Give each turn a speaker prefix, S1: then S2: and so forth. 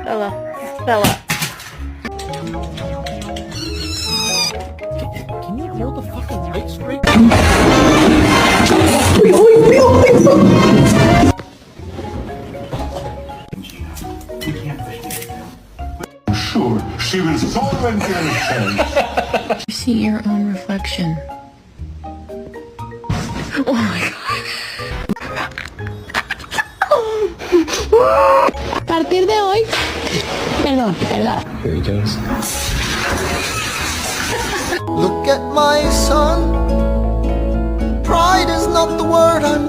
S1: Bella. Bella.
S2: Can you hold the fucking light straight?
S3: Sure, she will solve and sense.
S4: You see your own reflection. Oh my god. A partir de hoy. Perdón.
S2: Here he goes.
S5: Look at my son. Pride is not the word I'm